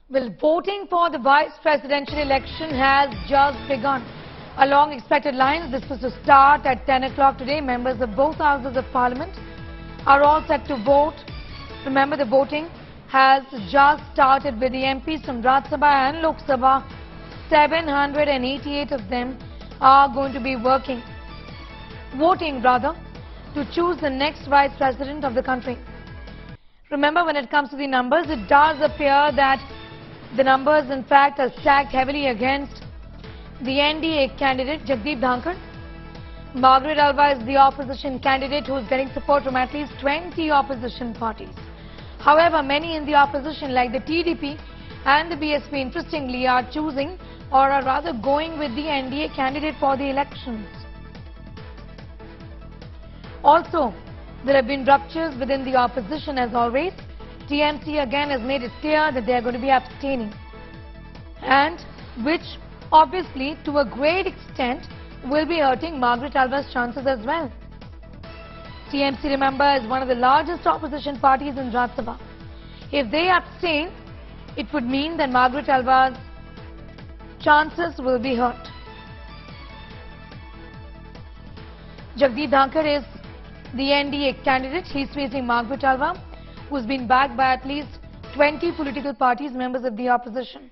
Well, voting for the vice presidential election has just begun. Along expected lines, this was to start at 10 o'clock today. Members of both houses of parliament are all set to vote. Remember, the voting has just started with the MPs from Rajya Sabha and Lok Sabha. 788 of them are going to be voting to choose the next vice president of the country. Remember, when it comes to the numbers, it does appear that the numbers in fact are stacked heavily against the NDA candidate Jagdeep Dhankhar. Margaret Alva is the opposition candidate who is getting support from at least 20 opposition parties. However, many in the opposition like the TDP and the BSP interestingly are choosing or are rather going with the NDA candidate for the elections. Also, there have been ruptures within the opposition as always. TMC again has made it clear that they are going to be abstaining, and which obviously to a great extent will be hurting Margaret Alva's chances as well. TMC, remember, is one of the largest opposition parties in Rajya Sabha. If they abstain, it would mean that Margaret Alva's chances will be hurt. Jagdeep Dhankhar is the NDA candidate. He is facing Margaret Alva, who has been backed by at least 20 political parties, members of the opposition.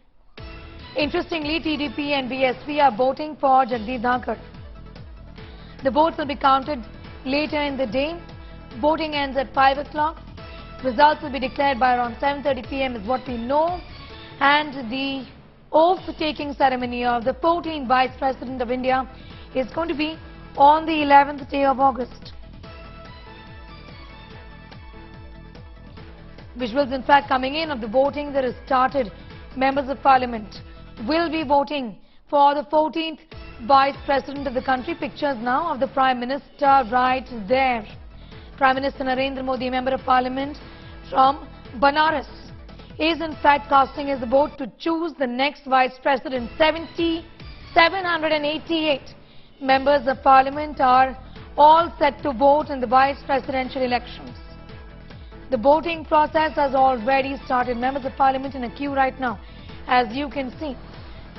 Interestingly, TDP and BSP are voting for Jagdeep Dhankhar. The votes will be counted later in the day. Voting ends at 5 o'clock. Results will be declared by around 7:30 p.m. is what we know. And the oath-taking ceremony of the 14th Vice President of India is going to be on the 11th day of August. Visuals in fact coming in of the voting that has started. Members of Parliament will be voting for the 14th Vice President of the country. Pictures now of the Prime Minister right there. Prime Minister Narendra Modi, Member of Parliament from Banaras, is in fact casting his vote to choose the next Vice President. 788 Members of Parliament are all set to vote in the Vice Presidential elections. The voting process has already started. Members of Parliament in a queue right now, as you can see,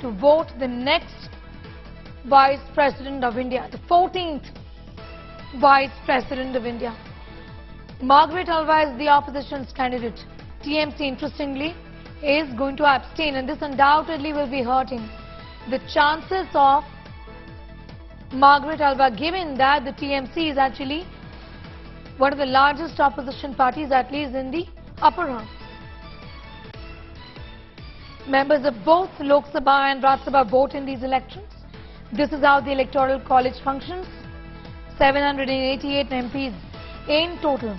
to vote the next Vice President of India, the 14th Vice President of India. Margaret Alva is the opposition's candidate. TMC, interestingly, is going to abstain, and this undoubtedly will be hurting the chances of Margaret Alva, given that the TMC is actually one of the largest opposition parties, at least in the upper house. Members of both Lok Sabha and Rajya Sabha vote in these elections. This is how the Electoral College functions. 788 MPs in total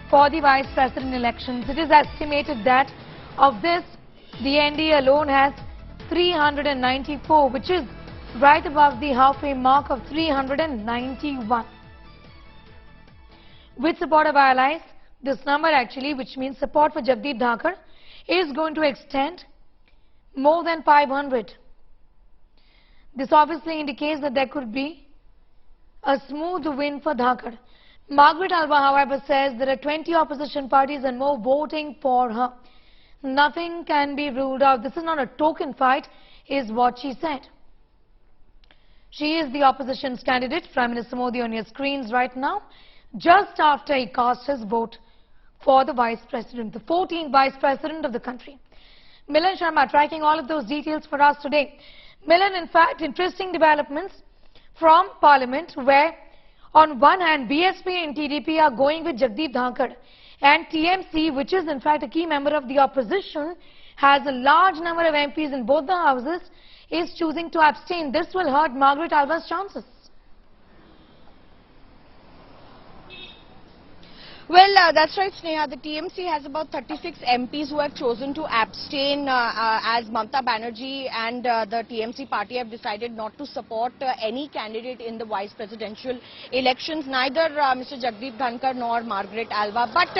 for the Vice President elections. It is estimated that of this, the NDA alone has 394, which is right above the halfway mark of 391. With support of allies, this number actually, which means support for Jagdeep Dhankhar, is going to extend more than 500. This obviously indicates that there could be a smooth win for Dhankhar. Margaret Alva, however, says there are 20 opposition parties and more voting for her. Nothing can be ruled out. This is not a token fight, is what she said. She is the opposition's candidate. Prime Minister Modi on your screens right now, just after he cast his vote for the Vice President, the 14th Vice President of the country. Milan Sharma tracking all of those details for us today. Milan, in fact, interesting developments from Parliament, where on one hand BSP and TDP are going with Jagdeep Dhankhar, and TMC, which is in fact a key member of the opposition, has a large number of MPs in both the houses, is choosing to abstain. This will hurt Margaret Alva's chances. Well, that's right, Sneha. The TMC has about 36 MPs who have chosen to abstain as Mamata Banerjee and the TMC party have decided not to support any candidate in the vice presidential elections, neither Mr. Jagdeep Dhankhar nor Margaret Alva. But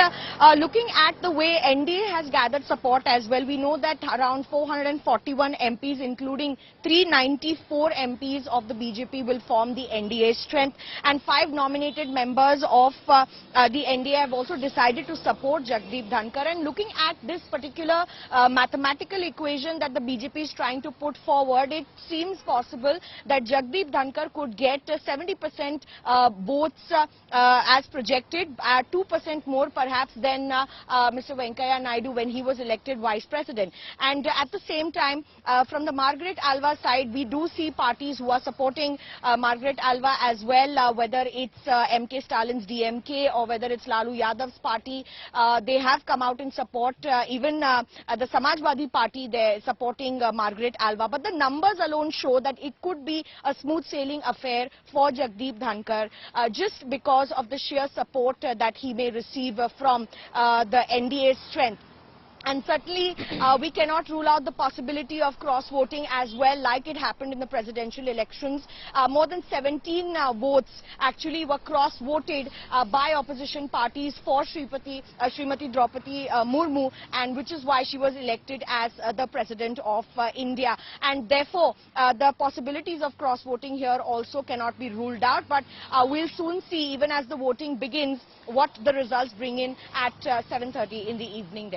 looking at the way NDA has gathered support as well, we know that around 441 MPs, including 394 MPs of the BJP, will form the NDA strength, and 5 nominated members of the NDA have also decided to support Jagdeep Dhankhar. And looking at this particular mathematical equation that the BJP is trying to put forward, it seems possible that Jagdeep Dhankhar could get 70% votes as projected, 2% more perhaps than Mr. Venkaiah Naidu when he was elected Vice President. And at the same time, from the Margaret Alva side, we do see parties who are supporting Margaret Alva as well, whether it's MK Stalin's DMK or whether it's Lalu Yadav's party. They have come out in support. Even the Samajwadi Party, they're supporting Margaret Alva. But the numbers alone show that it could be a smooth sailing affair for Jagdeep Dhankhar, just because of the sheer support that he may receive from the NDA's strength. And certainly, we cannot rule out the possibility of cross-voting as well, like it happened in the presidential elections. More than 17 votes actually were cross-voted by opposition parties for Srimati Draupadi Murmu, and which is why she was elected as the President of India. And therefore, the possibilities of cross-voting here also cannot be ruled out. But we'll soon see, even as the voting begins, what the results bring in at 7:30 in the evening.